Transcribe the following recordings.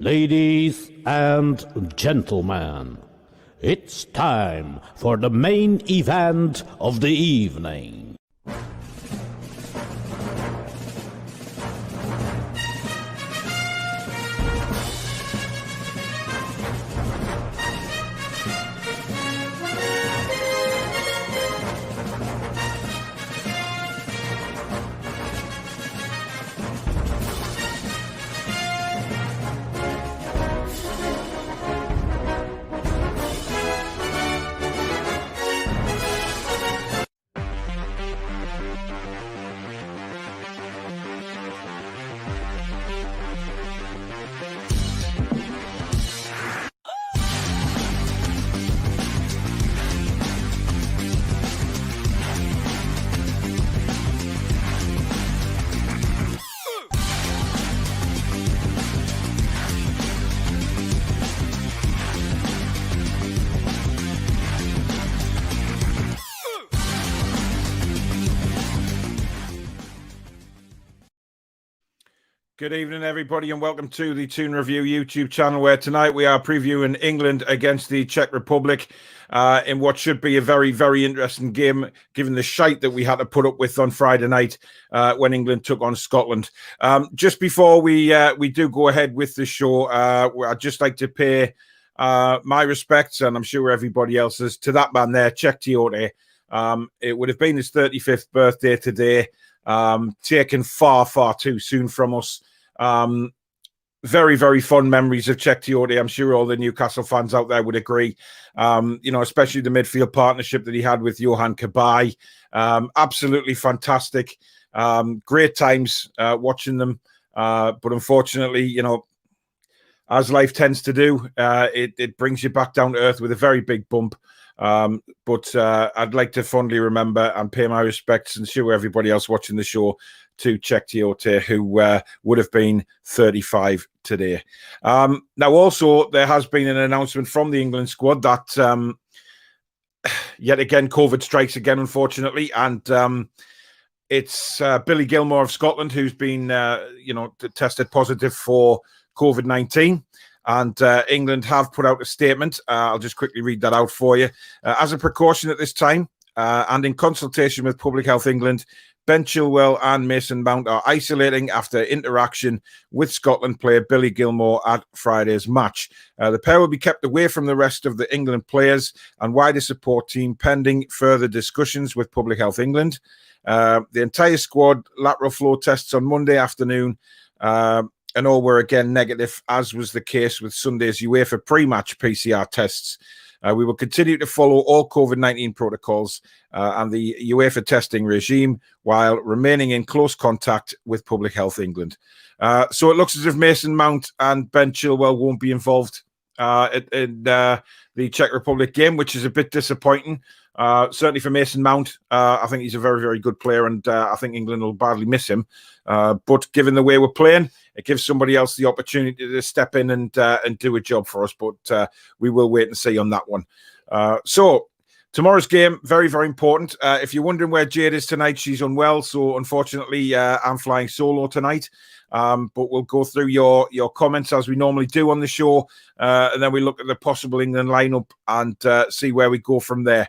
Ladies and gentlemen, it's time for the main event of the evening. Good evening, everybody, and welcome to the Toon Review YouTube channel, where tonight we are previewing England against the Czech Republic in what should be a very, very interesting game, given the shite that we had to put up with on Friday night when England took on Scotland. Just before we do go ahead with the show, I'd just like to pay my respects, and I'm sure everybody else's, to that man there, Czech Tiote. It would have been his 35th birthday today. Taken far, far too soon from us. Very, very fond memories of Czech Tiote. I'm sure all the Newcastle fans out there would agree. Especially the midfield partnership that he had with Johan Cabaye. Absolutely fantastic. Great times watching them. But unfortunately, as life tends to do, it brings you back down to earth with a very big bump. But I'd like to fondly remember and pay my respects, and sure everybody else watching the show, to Czech Tiote, who would have been 35 today. Now, also, there has been an announcement from the England squad that yet again, COVID strikes again, unfortunately, and it's Billy Gilmour of Scotland who's been, tested positive for COVID-19. And England have put out a statement. I'll just quickly read that out for you. As a precaution at this time, and in consultation with Public Health England, Ben Chilwell and Mason Mount are isolating after interaction with Scotland player Billy Gilmour at Friday's match. The pair will be kept away from the rest of the England players and wider support team pending further discussions with Public Health England. The entire squad lateral flow tests on Monday afternoon, and all were again negative, as was the case with Sunday's UEFA pre-match PCR tests. We will continue to follow all COVID-19 protocols and the UEFA testing regime while remaining in close contact with Public Health England. So it looks as if Mason Mount and Ben Chilwell won't be involved in the Czech Republic game, which is a bit disappointing. Certainly for Mason Mount, I think he's a very, very good player, and I think England will badly miss him. But given the way we're playing, it gives somebody else the opportunity to step in and do a job for us. But we will wait and see on that one. So tomorrow's game, very, very important. If you're wondering where Jade is tonight, she's unwell. So unfortunately, I'm flying solo tonight. But we'll go through your comments as we normally do on the show, and then we look at the possible England lineup and see where we go from there.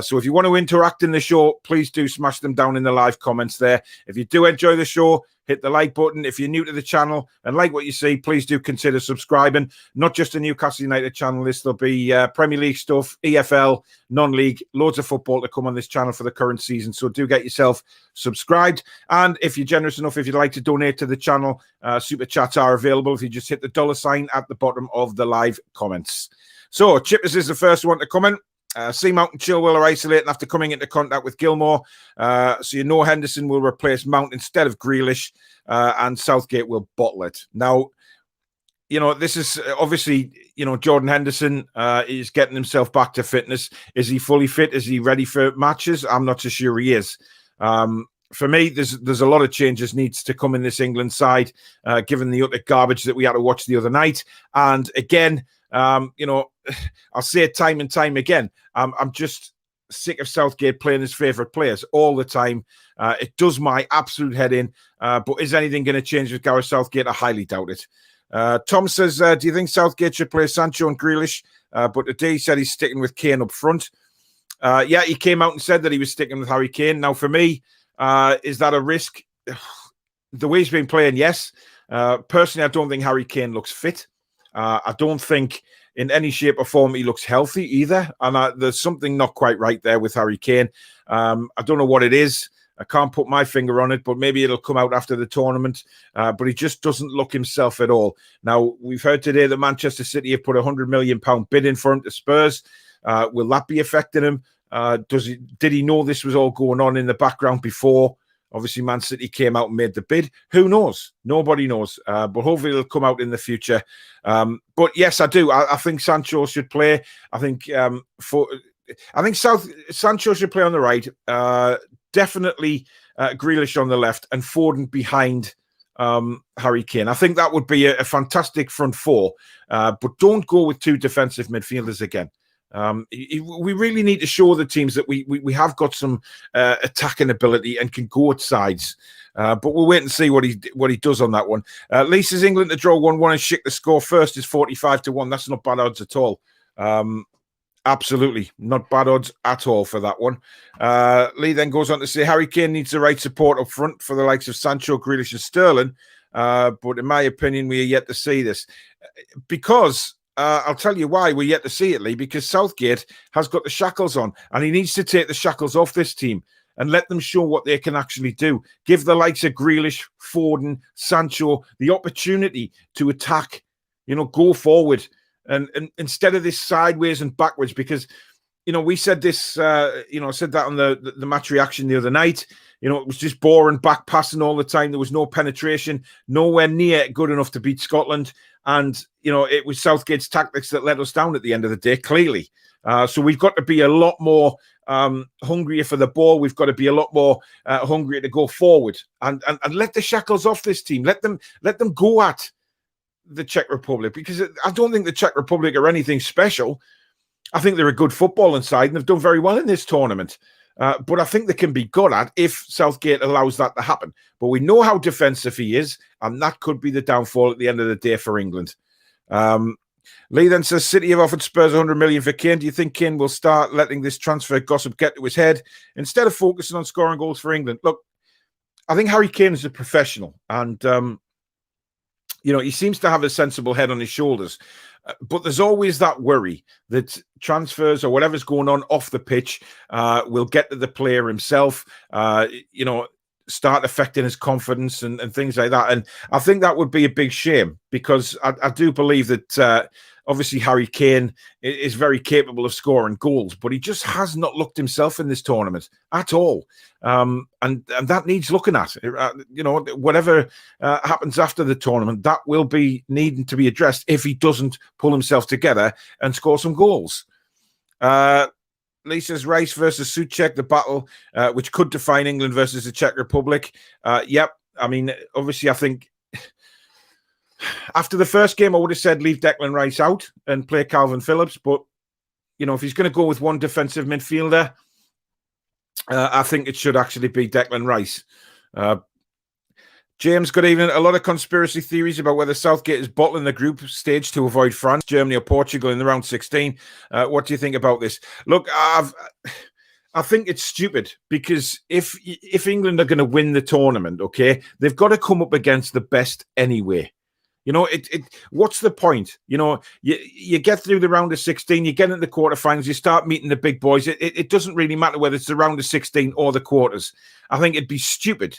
So if you want to interact in the show, please do smash them down in the live comments there. If you do enjoy the show, hit the like button. If you're new to the channel and like what you see, please do consider subscribing. Not just a Newcastle United channel. This will be Premier League stuff, EFL, non-league, loads of football to come on this channel for the current season. So do get yourself subscribed. And if you're generous enough, if you'd like to donate to the channel, super chats are available if you just hit the $sign at the bottom of the live comments. So Chippers is the first one to comment. Mount and Chilwell are isolating after coming into contact with Gilmour. So Henderson will replace Mount instead of Grealish, and Southgate will bottle it. Now, this is obviously, Jordan Henderson is getting himself back to fitness. Is he fully fit? Is he ready for matches? I'm not so sure he is. For me, there's a lot of changes needs to come in this England side, given the utter garbage that we had to watch the other night. And again, I'll say it time and time again. I'm just sick of Southgate playing his favourite players all the time. It does my absolute head in. But is anything going to change with Gareth Southgate? I highly doubt it. Tom says, do you think Southgate should play Sancho and Grealish? But today he said he's sticking with Kane up front. Yeah, he came out and said that he was sticking with Harry Kane. Now, for me, is that a risk? The way he's been playing, yes. Personally, I don't think Harry Kane looks fit. I don't think in any shape or form he looks healthy either. And there's something not quite right there with Harry Kane. I don't know what it is. I can't put my finger on it, but maybe it'll come out after the tournament. But he just doesn't look himself at all. Now, we've heard today that Manchester City have put a £100 million bid in for him to Spurs. Will that be affecting him? Did he know this was all going on in the background before? Obviously, Man City came out and made the bid. Who knows? Nobody knows. But hopefully it'll come out in the future. But yes, I do. I think Sancho should play. I think Sancho should play on the right. Definitely Grealish on the left and Foden behind Harry Kane. I think that would be a fantastic front four. But don't go with two defensive midfielders again. We really need to show the teams that we have got some attacking ability and can go at sides. But we'll wait and see what he does on that one. Lee says England to draw 1-1 and Schick the score first is 45-1. That's not bad odds at all. Absolutely not bad odds at all for that one. Lee then goes on to say Harry Kane needs the right support up front for the likes of Sancho, Grealish and Sterling. But in my opinion, we are yet to see this. Because I'll tell you why we're yet to see it, Lee, because Southgate has got the shackles on and he needs to take the shackles off this team and let them show what they can actually do. Give the likes of Grealish, Foden, Sancho the opportunity to attack, go forward. And instead of this sideways and backwards, because, we said this, said that on the match reaction the other night. It was just boring back passing all the time. There was no penetration, nowhere near good enough to beat Scotland. And, it was Southgate's tactics that let us down at the end of the day, clearly. So we've got to be a lot more hungrier for the ball. We've got to be a lot more hungrier to go forward and let the shackles off this team. Let them go at the Czech Republic, because I don't think the Czech Republic are anything special. I think they're a good footballing side and they've done very well in this tournament. But I think they can be good at if Southgate allows that to happen. But we know how defensive he is, and that could be the downfall at the end of the day for England. Lee then says City have offered Spurs 100 million for Kane. Do you think Kane will start letting this transfer gossip get to his head instead of focusing on scoring goals for England? Look, I think Harry Kane is a professional, and he seems to have a sensible head on his shoulders. But there's always that worry that transfers or whatever's going on off the pitch will get to the player himself, start affecting his confidence and things like that. And I think that would be a big shame, because I do believe that obviously Harry Kane is very capable of scoring goals, but he just has not looked himself in this tournament at all. And that needs looking at. Whatever happens after the tournament, that will be needing to be addressed if he doesn't pull himself together and score some goals. Lisa's Rice versus Souček, the battle which could define England versus the Czech Republic. Yep. I mean, obviously, I think after the first game, I would have said leave Declan Rice out and play Calvin Phillips. But, if he's going to go with one defensive midfielder, I think it should actually be Declan Rice. James, good evening. A lot of conspiracy theories about whether Southgate is bottling the group stage to avoid France, Germany or Portugal in the round 16. What do you think about this? Look, I think it's stupid, because if England are going to win the tournament, okay, they've got to come up against the best anyway. What's the point? You get through the round of 16, you get into the quarterfinals, you start meeting the big boys. It doesn't really matter whether it's the round of 16 or the quarters. I think it'd be stupid.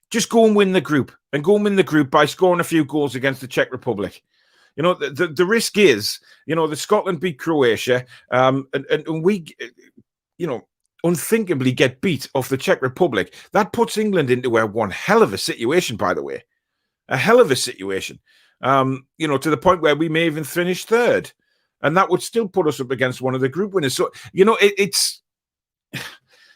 Just go and win the group, and go and win the group by scoring a few goals against the Czech Republic. The risk is, the Scotland beat Croatia, and we, unthinkably get beat off the Czech Republic. That puts England into one hell of a situation, by the way. A hell of a situation, to the point where we may even finish third. And that would still put us up against one of the group winners. So, it's...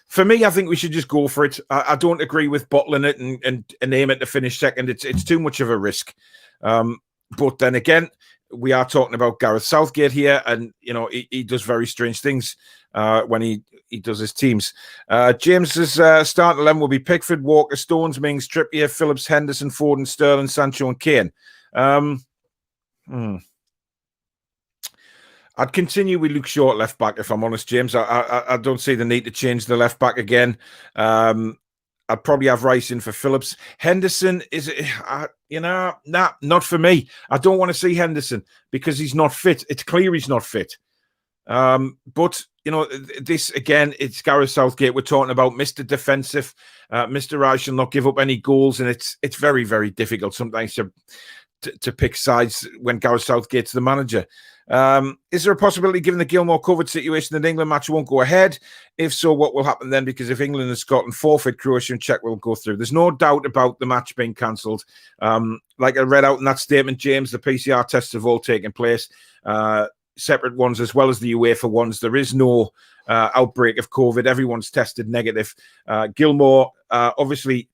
For me, I think we should just go for it. I don't agree with bottling it and aim it to finish second. It's too much of a risk. But then again, we are talking about Gareth Southgate here, and he does very strange things when he does his teams. James's starting 11 will be Pickford, Walker, Stones, Mings, Trippier, Phillips, Henderson, Foden, Sterling, Sancho, and Kane. I'd continue with Luke Shaw at left back, if I'm honest, James. I don't see the need to change the left back again. I'd probably have Rice in for Phillips. Henderson is, not for me. I don't want to see Henderson because he's not fit. It's clear he's not fit. But this again, it's Gareth Southgate we're talking about, Mr. Defensive. Mr. Rice shall not give up any goals, and it's very, very difficult sometimes to pick sides when Gareth Southgate's the manager. Is there a possibility, given the Gilmore COVID situation, that the England match won't go ahead? If so, what will happen then? Because if England and Scotland forfeit, Croatia and Czech will go through. There's no doubt about the match being cancelled. Like I read out in that statement, James, the PCR tests have all taken place, separate ones as well as the UEFA ones. There is no outbreak of COVID. Everyone's tested negative. Gilmore, obviously,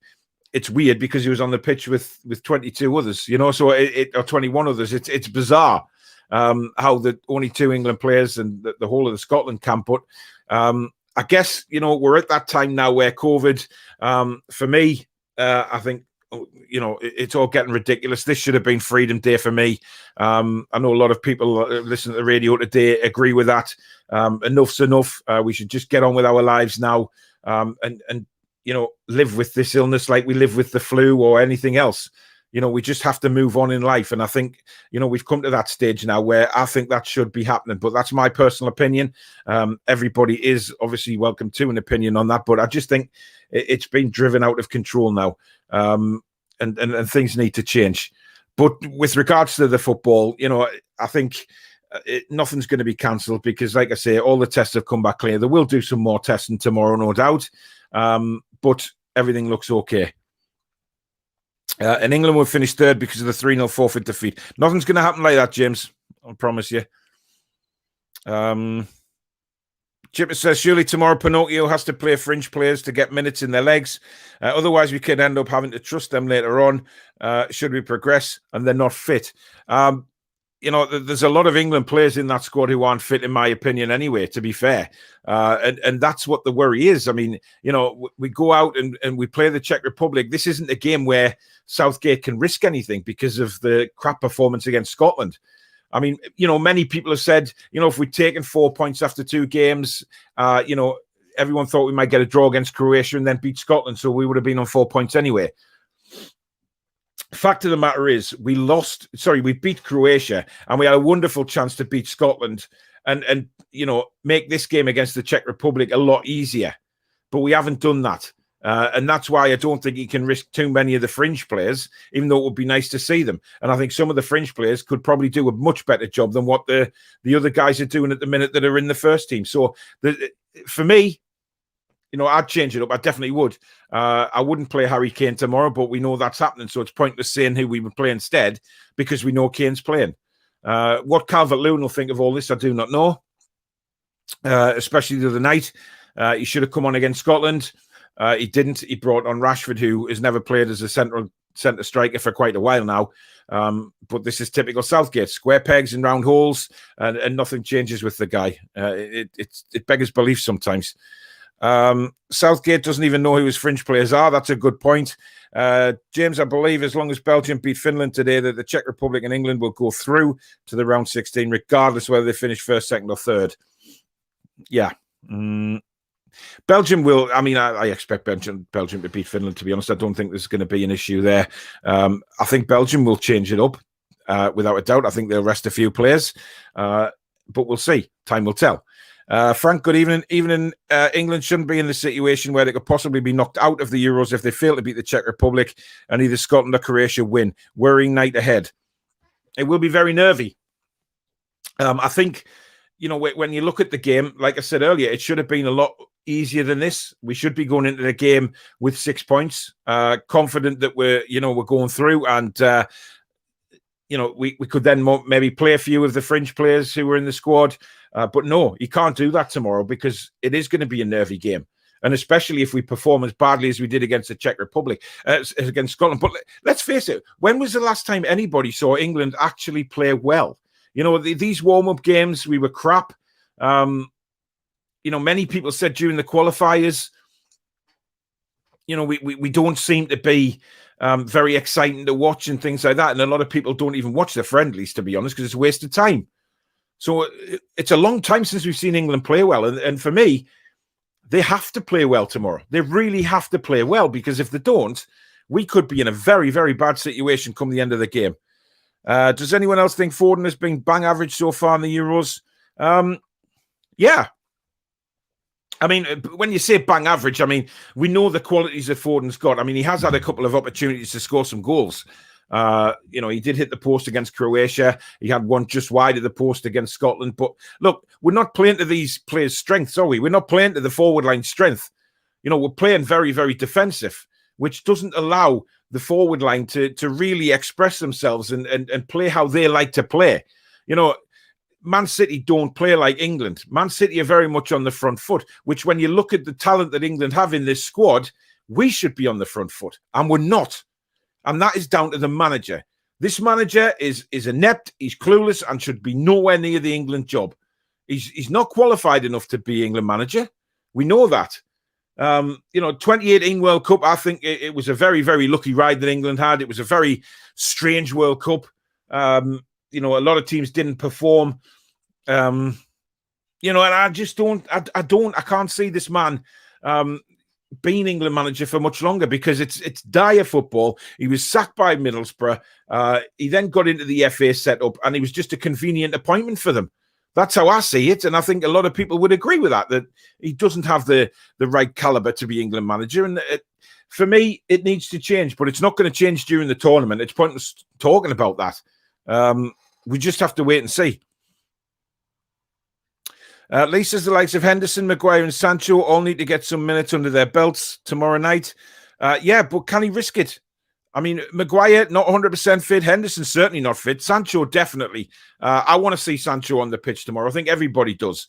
it's weird because he was on the pitch with 22 others, so or 21 others. It's bizarre. How the only 2 England players and the whole of the Scotland camp. But I guess, we're at that time now where COVID, for me, I think, it's all getting ridiculous. This should have been Freedom Day for me. I know a lot of people listening to the radio today agree with that. Enough's enough. We should just get on with our lives now and live with this illness like we live with the flu or anything else. We just have to move on in life. And I think, we've come to that stage now where I think that should be happening. But that's my personal opinion. Everybody is obviously welcome to an opinion on that. But I just think it's been driven out of control now. And things need to change. But with regards to the football, I think nothing's going to be cancelled because, like I say, all the tests have come back clear. They will do some more testing tomorrow, no doubt. But everything looks okay. And England will finish third because of the 3-0 forfeit defeat. Nothing's going to happen like that, James. I promise you. Chipper says, surely tomorrow Pinocchio has to play fringe players to get minutes in their legs. Otherwise, we could end up having to trust them later on, should we progress, and they're not fit. There's a lot of England players in that squad who aren't fit, in my opinion, anyway, to be fair. And that's what the worry is. I mean, we go out and we play the Czech Republic. This isn't a game where Southgate can risk anything because of the crap performance against Scotland. I mean, many people have said, if we'd taken 4 points after 2 games, everyone thought we might get a draw against Croatia and then beat Scotland. So we would have been on 4 points anyway. Fact of the matter is, we beat Croatia and we had a wonderful chance to beat Scotland and make this game against the Czech Republic a lot easier. But we haven't done that. And that's why I don't think he can risk too many of the fringe players, even though it would be nice to see them. And I think some of the fringe players could probably do a much better job than what the other guys are doing at the minute that are in the first team. So for me, I'd change it up. I definitely would. I wouldn't play Harry Kane tomorrow, but we know that's happening. So it's pointless saying who we would play instead because we know Kane's playing. What Calvert-Lewin will think of all this, I do not know. Especially the other night. He should have come on against Scotland. He didn't. He brought on Rashford, who has never played as a centre striker for quite a while now. But this is typical Southgate: square pegs in round holes, and nothing changes with the guy. It beggars belief sometimes. Southgate doesn't even know who his fringe players are. That's a good point. James, I believe as long as Belgium beat Finland today, that the Czech Republic and England will go through to the round 16, regardless whether they finish first, second, or third. Yeah. Belgium will, I expect Belgium to beat Finland, to be honest. I don't think there's going to be an issue there. I think Belgium will change it up, without a doubt. I think they'll rest a few players, but we'll see. Time will tell. Frank, good evening. Even England shouldn't be in the situation where they could possibly be knocked out of the Euros if they fail to beat the Czech Republic and either Scotland or Croatia win. Worrying night ahead. It will be very nervy. I think, when you look at the game, like I said earlier, it should have been a lot easier than this. We should be going into the game with 6 points, confident that we're going through, and we could then maybe play a few of the fringe players who were in the squad. But no, you can't do that tomorrow because it is going to be a nervy game. And especially if we perform as badly as we did against the Czech Republic, against Scotland. But let's face it, when was the last time anybody saw England actually play well? These warm-up games, we were crap. Many people said during the qualifiers, we don't seem to be very exciting to watch and things like that. And a lot of people don't even watch the friendlies, to be honest, because it's a waste of time. So it's a long time since we've seen England play well. And for me, they have to play well tomorrow. They really have to play well, because if they don't, we could be in a very, very bad situation come the end of the game. Does anyone else think Foden has been bang average so far in the Euros? Yeah. I mean, when you say bang average, I mean, we know the qualities that Foden's got. I mean, he has had a couple of opportunities to score some goals. He did hit the post against Croatia. He had one just wide of the post against Scotland. But look, we're not playing to these players' strengths, are we? We're not playing to the forward line strength. We're playing very, very defensive, which doesn't allow the forward line to really express themselves and play how they like to play. Man City don't play like England. Man City are very much on the front foot, which when you look at the talent that England have in this squad, we should be on the front foot, and we're not. And that is down to the manager. This manager is inept, he's clueless, and should be nowhere near the England job. He's not qualified enough to be England manager. We know that. 2018 World Cup, I think it was a very, very lucky ride that England had. It was a very strange World Cup. A lot of teams didn't perform. And I just I can't see this man being England manager for much longer, because it's dire football. He was sacked by Middlesbrough. He then got into the FA setup, and he was just a convenient appointment for them. That's how I see it, and I think a lot of people would agree with that he doesn't have the right caliber to be England manager. And for me, it needs to change, but it's not going to change during the tournament. It's pointless talking about that. We just have to wait and see. Lisa's the likes of Henderson, Maguire and Sancho all need to get some minutes under their belts tomorrow night. Yeah, but can he risk it? I mean, Maguire, not 100% fit. Henderson, certainly not fit. Sancho, definitely. I want to see Sancho on the pitch tomorrow. I think everybody does.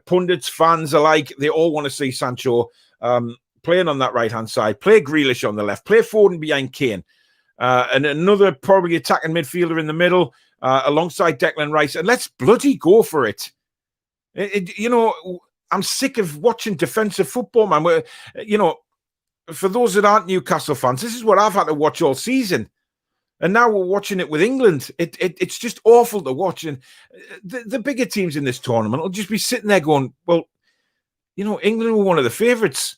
Pundits, fans alike, they all want to see Sancho playing on that right-hand side. Play Grealish on the left. Play Foden behind Kane. And another probably attacking midfielder in the middle alongside Declan Rice. And let's bloody go for it. I'm sick of watching defensive football, man. For those that aren't Newcastle fans, this is what I've had to watch all season. And now we're watching it with England. It's just awful to watch. And the bigger teams in this tournament will just be sitting there going, well, England were one of the favourites.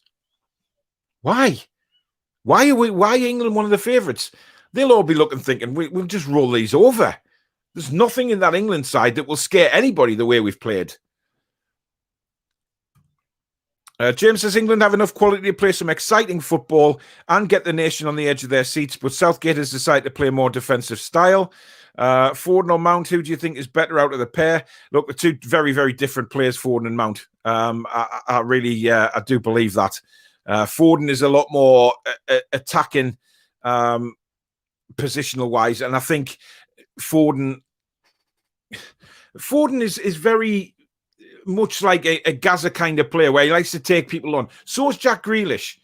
Why? Why are England one of the favourites? They'll all be looking, thinking, we'll just roll these over. There's nothing in that England side that will scare anybody the way we've played. James says England have enough quality to play some exciting football and get the nation on the edge of their seats, but Southgate has decided to play a more defensive style. Foden or Mount, who do you think is better out of the pair? Look, the two very, very different players, Foden and Mount. I really do believe that. Foden is a lot more attacking positional-wise, and I think Foden is very much like a Gaza kind of player where he likes to take people on. So is Jack Grealish.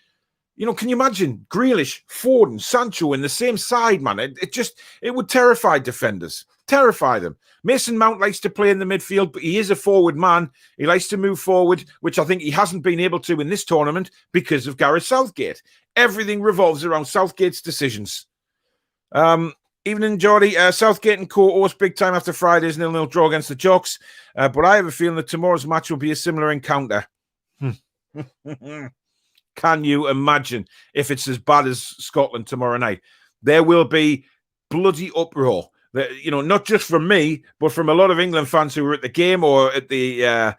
Can you imagine Grealish, Foden, Sancho in the same side, man? It would terrify defenders, terrify them. Mason Mount likes to play in the midfield, but he is a forward man. He likes to move forward, which I think he hasn't been able to in this tournament because of Gareth Southgate. Everything revolves around Southgate's decisions. Evening, Geordie. Southgate and co host big time after Friday's 0-0 draw against the Jocks. But I have a feeling that tomorrow's match will be a similar encounter. Can you imagine if it's as bad as Scotland tomorrow night? There will be bloody uproar. Not just from me, but from a lot of England fans who were at the game or at the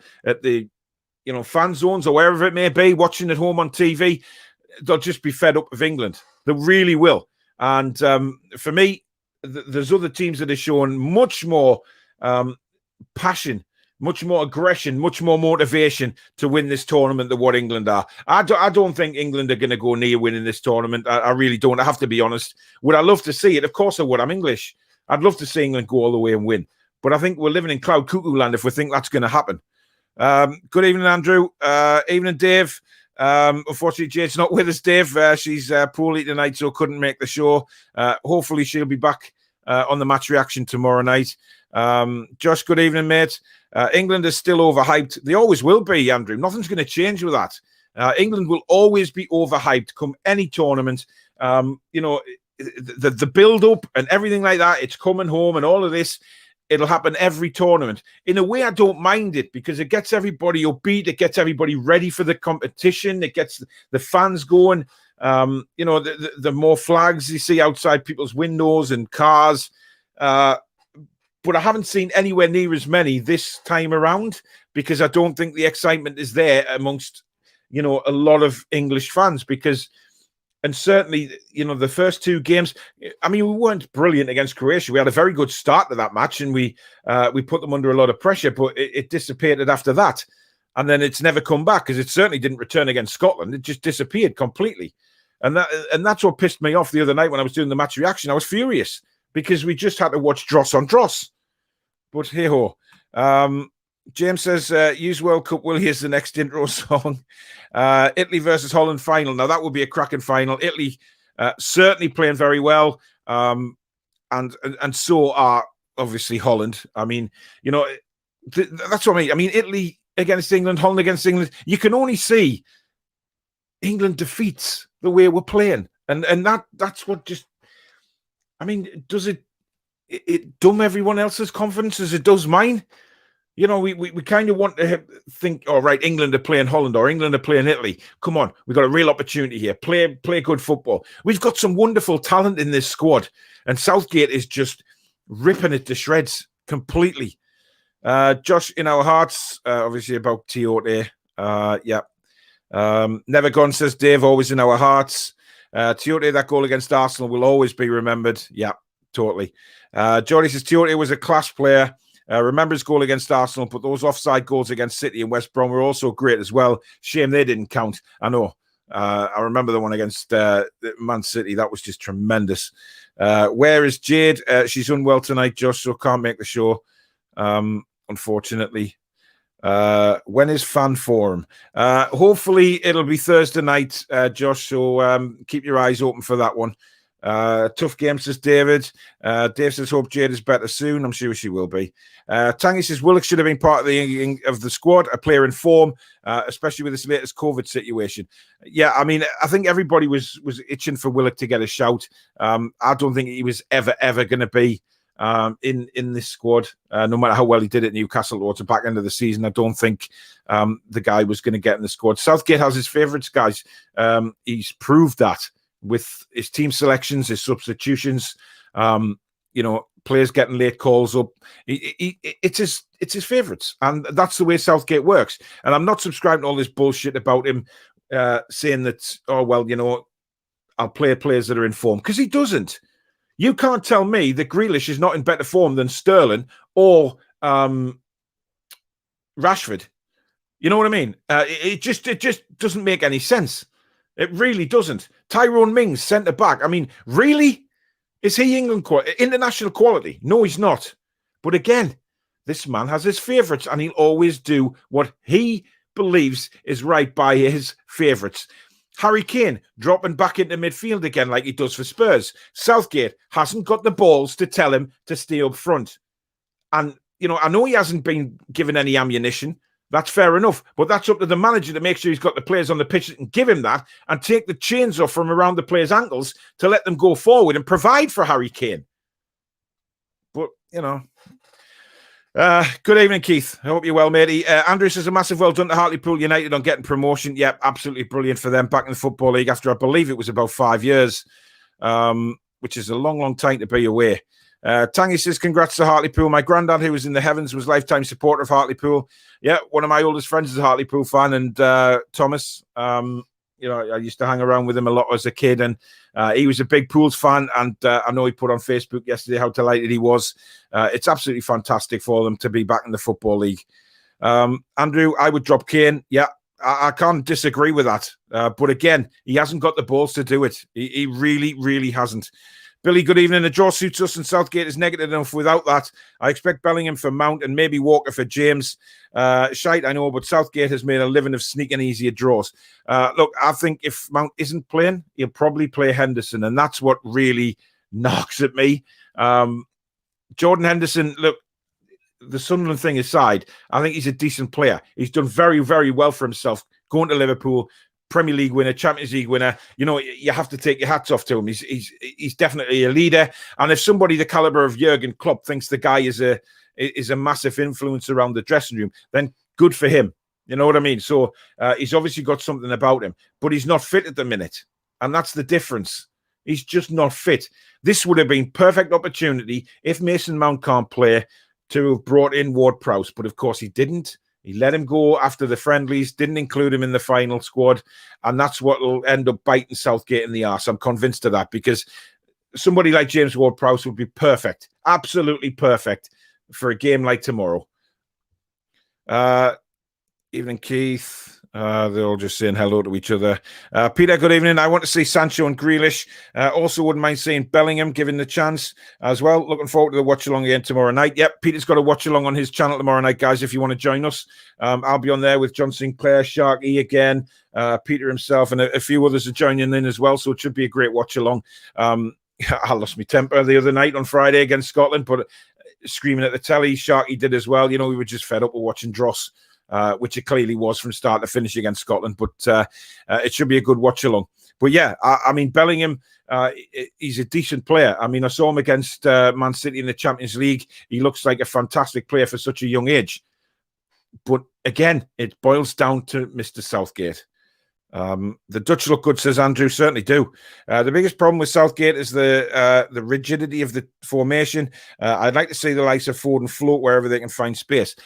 fan zones or wherever it may be, watching at home on TV. They'll just be fed up with England. They really will. And for me, there's other teams that are showing much more passion, much more aggression, much more motivation to win this tournament than what England are. I don't think England are going to go near winning this tournament. I really don't. I have to be honest. Would I love to see it? Of course I would. I'm English. I'd love to see England go all the way and win. But I think we're living in cloud cuckoo land if we think that's going to happen. Good evening, Andrew. Evening, Dave. Unfortunately, Jade's not with us, Dave. She's poorly tonight, so couldn't make the show. Hopefully she'll be back on the match reaction tomorrow night. Josh, good evening, mate. England is still overhyped. They always will be, Andrew. Nothing's going to change with that. England will always be overhyped come any tournament. The build-up and everything like that, it's coming home and all of this, it'll happen every tournament. In a way, I don't mind it because it gets everybody upbeat. It gets everybody ready for the competition. It gets the fans going. The more flags you see outside people's windows and cars. But I haven't seen anywhere near as many this time around because I don't think the excitement is there amongst, a lot of English fans and certainly, the first two games, I mean, we weren't brilliant against Croatia. We had a very good start to that match and we put them under a lot of pressure, but it dissipated after that. And then it's never come back because it certainly didn't return against Scotland. It just disappeared completely. And that's what pissed me off the other night when I was doing the match reaction. I was furious because we just had to watch dross on dross. But hey-ho. James says, use World Cup, Will. Here's the next intro song. Italy versus Holland final. Now, that would be a cracking final. Italy certainly playing very well. And so are, obviously, Holland. I mean, that's what I mean. I mean, Italy against England, Holland against England. You can only see England defeats the way we're playing. And that's what just... I mean, does it dumb everyone else's confidence as it does mine? We kind of want to think, all right, England are playing Holland or England are playing Italy. Come on, we've got a real opportunity here. Play good football. We've got some wonderful talent in this squad. And Southgate is just ripping it to shreds completely. Josh, in our hearts, obviously about Tiote. Yeah. Never gone, says Dave, always in our hearts. Tiote, that goal against Arsenal will always be remembered. Yeah, totally. Jordy says Tiote was a class player. Remember his goal against Arsenal, but those offside goals against City and West Brom were also great as well. Shame they didn't count. I know. I remember the one against Man City. That was just tremendous. Where is Jade? She's unwell tonight, Josh, so can't make the show, unfortunately. When is Fan Forum? Hopefully it'll be Thursday night, Josh, so keep your eyes open for that one. Tough game, says David. Dave says, hope Jade is better soon. I'm sure she will be. Tangy says, Willock should have been part of the squad, a player in form, especially with this latest COVID situation. Yeah, I mean, I think everybody was itching for Willock to get a shout. I don't think he was ever going to be in this squad, no matter how well he did at Newcastle towards the back end of the season. I don't think the guy was going to get in the squad. Southgate has his favourites, guys. He's proved that with his team selections, his substitutions, players getting late calls up. It's his favourites, and that's the way Southgate works. And I'm not subscribing to all this bullshit about him saying that, I'll play players that are in form, because he doesn't. You can't tell me that Grealish is not in better form than Sterling or Rashford. You know what I mean? It just doesn't make any sense. It really doesn't. Tyrone Mings, centre-back. I mean, really? Is he international quality? No, he's not. But again, this man has his favourites, and he'll always do what he believes is right by his favourites. Harry Kane dropping back into midfield again like he does for Spurs. Southgate hasn't got the balls to tell him to stay up front. And, I know he hasn't been given any ammunition. That's fair enough. But that's up to the manager to make sure he's got the players on the pitch that can give him that and take the chains off from around the players' ankles to let them go forward and provide for Harry Kane. But, good evening, Keith. I hope you're well, matey. Andrew says, a massive well done to Hartlepool United on getting promotion. Yep, absolutely brilliant for them back in the Football League after, I believe it was about 5 years, which is a long, long time to be away. Tangy says, congrats to Hartlepool. My granddad, who was in the heavens, was lifetime supporter of Hartlepool. Yeah, one of my oldest friends is a Hartlepool fan, and Thomas, I used to hang around with him a lot as a kid, and he was a big Pools fan, and I know he put on Facebook yesterday how delighted he was. It's absolutely fantastic for them to be back in the Football League. Andrew, I would drop Kane. Yeah, I can't disagree with that. But again, he hasn't got the balls to do it. He really, really hasn't. Billy, good evening. The draw suits us and Southgate is negative enough without that. I expect Bellingham for Mount and maybe Walker for James. Shite, I know, but Southgate has made a living of sneaking easier draws. Look, I think if Mount isn't playing, he'll probably play Henderson, and that's what really knocks at me. Jordan Henderson, look, the Sunderland thing aside, I think he's a decent player. He's done very, very well for himself, going to Liverpool, Premier League winner, Champions League winner. You know, you have to take your hats off to him. He's definitely a leader. And if somebody the caliber of Jurgen Klopp thinks the guy is a massive influence around the dressing room, then good for him. You know what I mean? So he's obviously got something about him, but he's not fit at the minute. And that's the difference. He's just not fit. This would have been perfect opportunity if Mason Mount can't play to have brought in Ward-Prowse. But of course he didn't. He let him go after the friendlies, didn't include him in the final squad. And that's what will end up biting Southgate in the arse. I'm convinced of that, because somebody like James Ward-Prowse would be perfect, absolutely perfect for a game like tomorrow. Evening, Keith. They're all just saying hello to each other. Peter, good evening. I want to see Sancho and Grealish. Also wouldn't mind seeing Bellingham given the chance as well. Looking forward to the watch-along again tomorrow night. Yep, Peter's got a watch-along on his channel tomorrow night, guys, if you want to join us. I'll be on there with John Sinclair, Sharky again, Peter himself, and a few others are joining in as well, so it should be a great watch-along. I lost my temper the other night on Friday against Scotland, but screaming at the telly, Sharky did as well. You know, we were just fed up with watching Dross. Which it clearly was from start to finish against Scotland, but it should be a good watch along. But yeah, I mean, Bellingham, he's a decent player. I mean, I saw him against Man City in the Champions League. He looks like a fantastic player for such a young age. But again, it boils down to Mr. Southgate. The Dutch look good, says Andrew. Certainly do. The biggest problem with Southgate is the rigidity of the formation. I'd like to see the likes of Foden float wherever they can find space.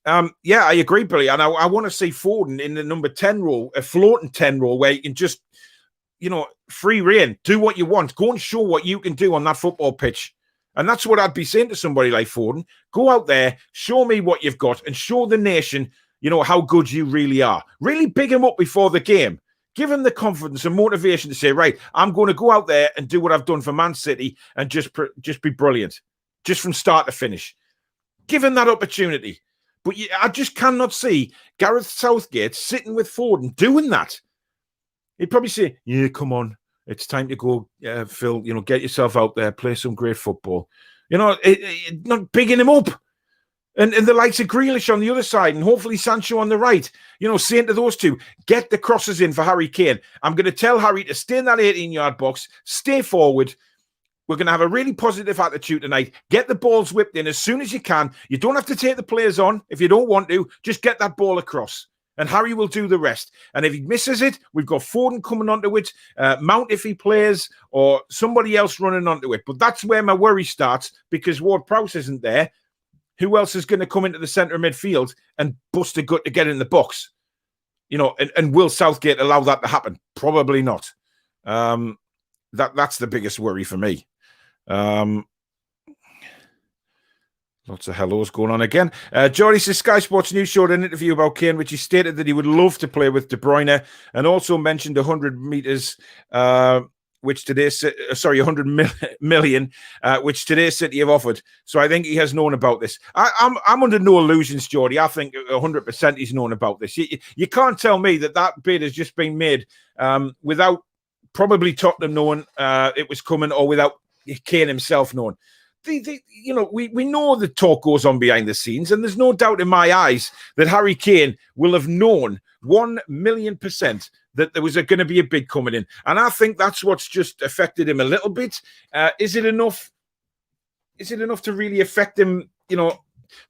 Yeah, I agree, Billy. And I want to see Foden in the number 10 role, a floating 10 role, where you can just, you know, free reign, do what you want, go and show what you can do on that football pitch. And that's what I'd be saying to somebody like Foden. Go out there, show me what you've got, and show the nation, you know, how good you really are. Really big him up before the game. Give him the confidence and motivation to say, right, I'm going to go out there and do what I've done for Man City and just be brilliant, just from start to finish. Give him that opportunity. But I just cannot see Gareth Southgate sitting with Foden doing that. He'd probably say, yeah, come on. It's time to go, Phil, you know, get yourself out there, play some great football. You know, not bigging him up. And the likes of Grealish on the other side and hopefully Sancho on the right. You know, saying to those two, get the crosses in for Harry Kane. I'm going to tell Harry to stay in that 18-yard box, stay forward. We're going to have a really positive attitude tonight. Get the balls whipped in as soon as you can. You don't have to take the players on if you don't want to. Just get that ball across. And Harry will do the rest. And if he misses it, we've got Foden coming onto it, Mount if he plays, or somebody else running onto it. But that's where my worry starts, because Ward-Prowse isn't there. Who else is going to come into the centre of midfield and bust a gut to get in the box? You know, and will Southgate allow that to happen? Probably not. That's the biggest worry for me. Lots of hellos going on again. Jordy says Sky Sports News showed an interview about Kane, which he stated that he would love to play with De Bruyne, and also mentioned 100 meters, which today, 100 million, which today's City have offered. So I think he has known about this. I'm under no illusions, Jordy. I think 100% he's known about this. You can't tell me that bid has just been made without probably Tottenham knowing it was coming, or without Kane himself knowing. You know, we know the talk goes on behind the scenes, and there's no doubt in my eyes that Harry Kane will have known 1,000,000% that there was going to be a bid coming in. And I think that's what's just affected him a little bit. Is it enough? Is it enough to really affect him, you know,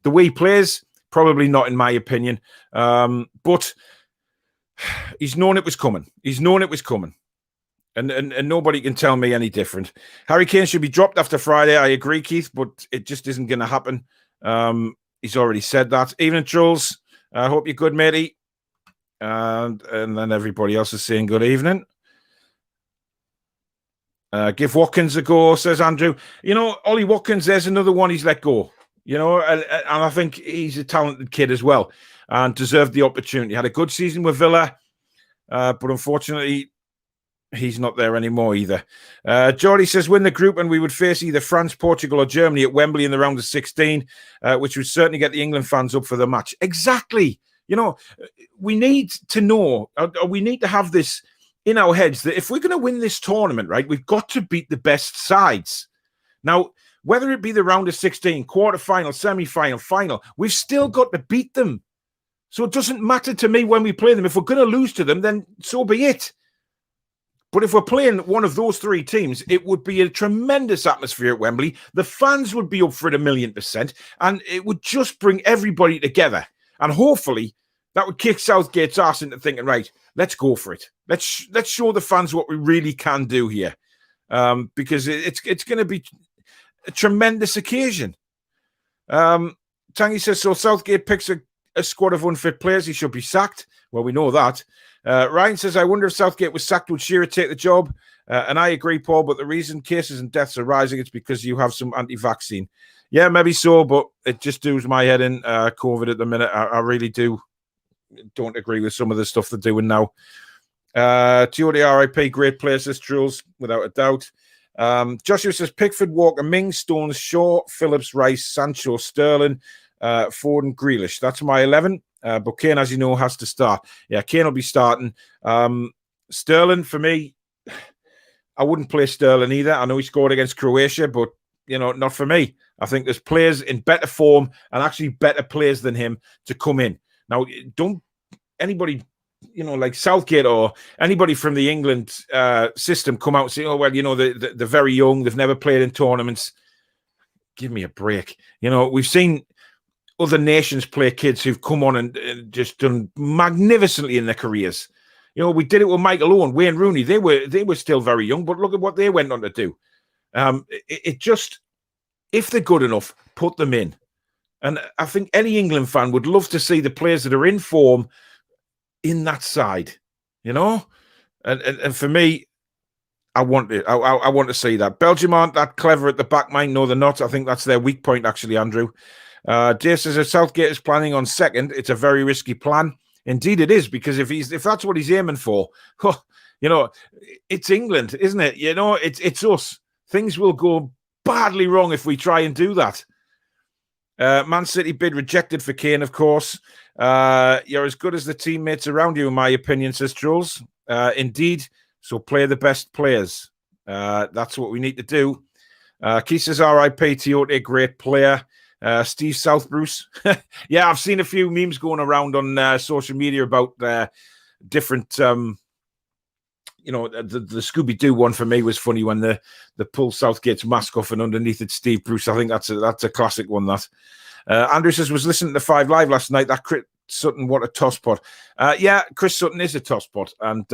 the way he plays? Probably not, in my opinion. But he's known it was coming. He's known it was coming. And nobody can tell me any different. Harry Kane should be dropped after Friday. I agree, Keith, but it just isn't going to happen. He's already said that. Evening, Jules. I hope you're good, matey. And then everybody else is saying good evening. Give Watkins a go, says Andrew. You know, Ollie Watkins, there's another one he's let go. You know, and I think he's a talented kid as well and deserved the opportunity. Had a good season with Villa, but unfortunately, he's not there anymore either. Geordie says, win the group and we would face either France, Portugal or Germany at Wembley in the round of 16, which would certainly get the England fans up for the match. Exactly. You know, we need to know, or we need to have this in our heads that if we're going to win this tournament, right, we've got to beat the best sides. Now, whether it be the round of 16, quarter-final, semi-final, final, we've still got to beat them. So it doesn't matter to me when we play them. If we're going to lose to them, then so be it. But if we're playing one of those three teams, it would be a tremendous atmosphere at Wembley. The fans would be up for it 1,000,000%, and it would just bring everybody together. And hopefully that would kick Southgate's ass into thinking, right, let's go for it. Let's show the fans what we really can do here, because it's going to be a tremendous occasion. Tangy says, so Southgate picks a squad of unfit players. He should be sacked. Well, we know that. Ryan says, I wonder if Southgate was sacked, would Shearer take the job? And I agree, Paul, but the reason cases and deaths are rising is because you have some anti-vaccine. Yeah, maybe so, but it just does my head in, COVID at the minute. I really don't agree with some of the stuff they're doing now. Teody RIP, great places, Jules, without a doubt. Joshua says, Pickford, Walker, Mings, Stones, Shaw, Phillips, Rice, Sancho, Sterling, Ford and Grealish. That's my 11. But Kane, as you know, has to start. Yeah, Kane will be starting. Sterling, for me, I wouldn't play Sterling either. I know he scored against Croatia, but, not for me. I think there's players in better form and actually better players than him to come in. Now, don't anybody, like Southgate or anybody from the England system come out and say, oh, well, they're very young. They've never played in tournaments. Give me a break. We've seen other nations play kids who've come on and just done magnificently in their careers. We did it with Michael Owen, Wayne Rooney. They were still very young, but look at what they went on to do. It just, if they're good enough, put them in. And I think any England fan would love to see the players that are in form in that side, And for me, I want to see that. Belgium aren't that clever at the back, mind. No, they're not. I think that's their weak point, actually, Andrew. Dave says, if Southgate is planning on second, it's a very risky plan. Indeed, it is, because if that's what he's aiming for, it's England, isn't it? It's us. Things will go badly wrong if we try and do that. Man City bid rejected for Kane, of course. You're as good as the teammates around you, in my opinion, says Jules. Indeed. So play the best players. That's what we need to do. Keith says, RIP, Tiote, great player. Steve Southbruce. Yeah, I've seen a few memes going around on social media about different... the Scooby-Doo one for me was funny when they pull Southgate's mask off and underneath it's Steve Bruce. I think that's a classic one, that. Andrew says, was listening to 5 Live last night. That Chris Sutton, what a tosspot. Yeah, Chris Sutton is a tosspot. And,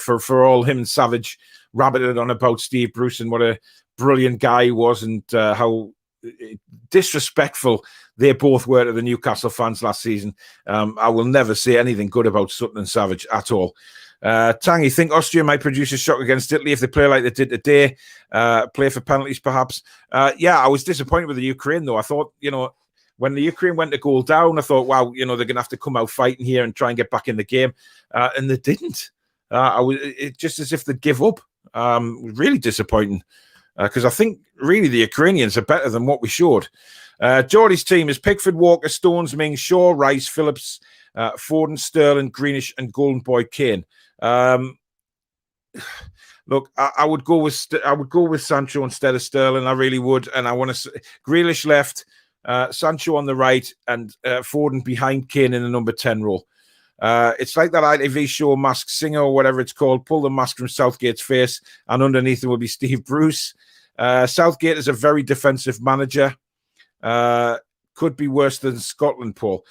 for all him and Savage rabbited on about Steve Bruce and what a brilliant guy he was and how disrespectful they both were to the Newcastle fans last season. I will never say anything good about Sutton and Savage at all. Tang, you think Austria might produce a shock against Italy if they play like they did today? Play for penalties, perhaps? Yeah, I was disappointed with the Ukraine, though. I thought, when the Ukraine went a goal down, I thought, wow, they're going to have to come out fighting here and try and get back in the game. And they didn't. It just as if they'd give up. Really disappointing. Because I think, really, the Ukrainians are better than what we showed. Geordie's team is Pickford, Walker, Stones, Mings, Shaw, Rice, Phillips, Foden, Sterling, Greenish, and Golden Boy Kane. Look, I would go with Sancho instead of Sterling. I really would, and I want to Grealish left, Sancho on the right, and Foden behind Kane in the number 10 role. It's like that ITV show Mask Singer or whatever it's called. Pull the mask from Southgate's face, and underneath it will be Steve Bruce. Southgate is a very defensive manager. Could be worse than Scotland, Paul.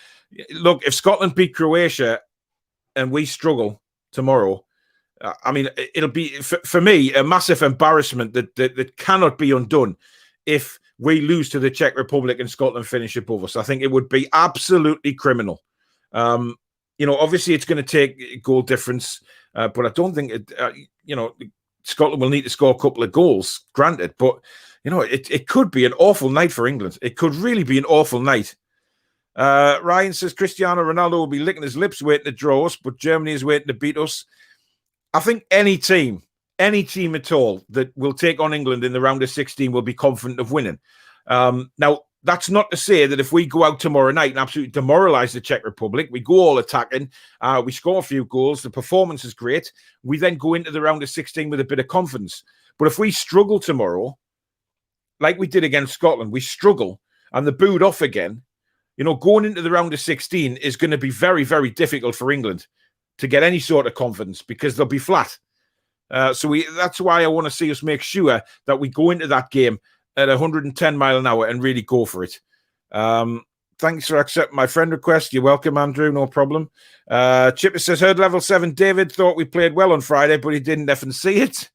Look, if Scotland beat Croatia and we struggle tomorrow, it'll be, for me, a massive embarrassment that cannot be undone if we lose to the Czech Republic and Scotland finish above us. I think it would be absolutely criminal. Obviously it's going to take goal difference, but I don't think, Scotland will need to score a couple of goals, granted, but, it could be an awful night for England. It could really be an awful night. Ryan says Cristiano Ronaldo will be licking his lips waiting to draw us, but Germany is waiting to beat us. I think any team at all that will take on England in the round of 16 will be confident of winning. Now, that's not to say that if we go out tomorrow night and absolutely demoralise the Czech Republic, we go all attacking, we score a few goals, the performance is great, we then go into the round of 16 with a bit of confidence. But if we struggle tomorrow, like we did against Scotland, we struggle and they're booed off again, Going into the round of 16 is going to be very, very difficult for England to get any sort of confidence because they'll be flat. That's why I want to see us make sure that we go into that game at 110 mile an hour and really go for it. Thanks for accepting my friend request. You're welcome, Andrew. No problem. Chipper says, heard level 7. David thought we played well on Friday, but he didn't effing see it.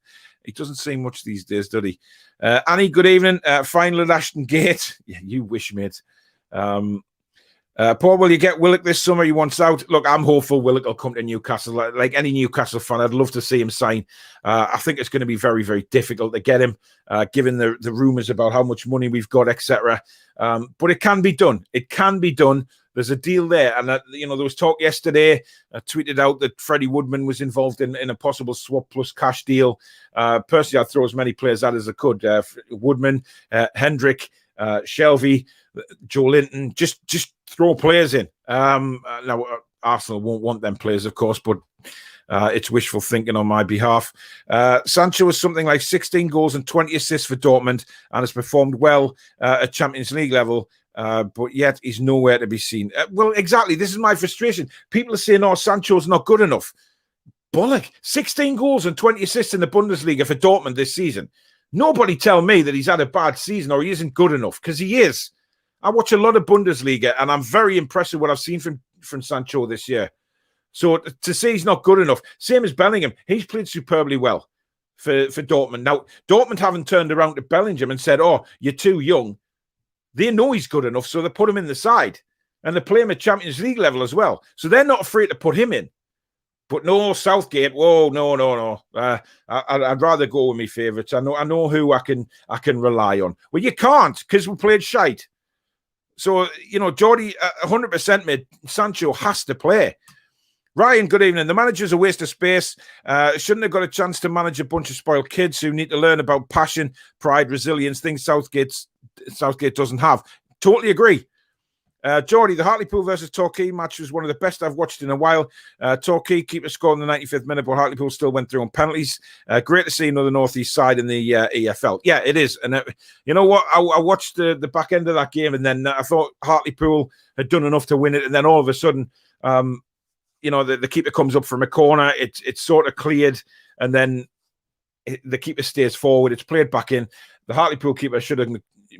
He doesn't see much these days, does he? Annie, good evening. Final at Ashton Gate. Yeah, you wish, mate. Paul, will you get Willock this summer? He wants out. Look, I'm hopeful Willock will come to Newcastle. Like any Newcastle fan, I'd love to see him sign. I think it's going to be very, very difficult to get him, given the rumours about how much money we've got, etc. But it can be done. It can be done. There's a deal there. And, there was talk yesterday. I tweeted out that Freddie Woodman was involved in a possible swap plus cash deal. Personally, I'd throw as many players out as I could. Woodman, Hendrick, Shelvey, Joe Linton, just throw players in. Now, Arsenal won't want them players, of course, but it's wishful thinking on my behalf. Sancho has something like 16 goals and 20 assists for Dortmund and has performed well at Champions League level, but yet he's nowhere to be seen. Well, exactly. This is my frustration. People are saying, Sancho's not good enough. Bollock. 16 goals and 20 assists in the Bundesliga for Dortmund this season. Nobody tell me that he's had a bad season or he isn't good enough, because he is. I watch a lot of Bundesliga and I'm very impressed with what I've seen from Sancho this year. So to say he's not good enough, same as Bellingham, he's played superbly well for Dortmund. Now, Dortmund haven't turned around to Bellingham and said, you're too young. They know he's good enough, so they put him in the side. And they play him at Champions League level as well. So they're not afraid to put him in. But no, Southgate, no. I'd rather go with my favourites. I know who I can rely on. Well, you can't, because we played shite. So, Jordy, 100% mid, Sancho has to play. Ryan, good evening. The manager's a waste of space. Shouldn't have got a chance to manage a bunch of spoiled kids who need to learn about passion, pride, resilience, things Southgate doesn't have. Totally agree. Jordy, the Hartlepool versus Torquay match was one of the best I've watched in a while. Torquay keep a score in the 95th minute, but Hartlepool still went through on penalties. Great to see another North East side in the EFL. Yeah, it is. And you know what? I watched the back end of that game, and then I thought Hartlepool had done enough to win it. And then all of a sudden, the keeper comes up from a corner. It's sort of cleared, and then the keeper stays forward. It's played back in. The Hartlepool keeper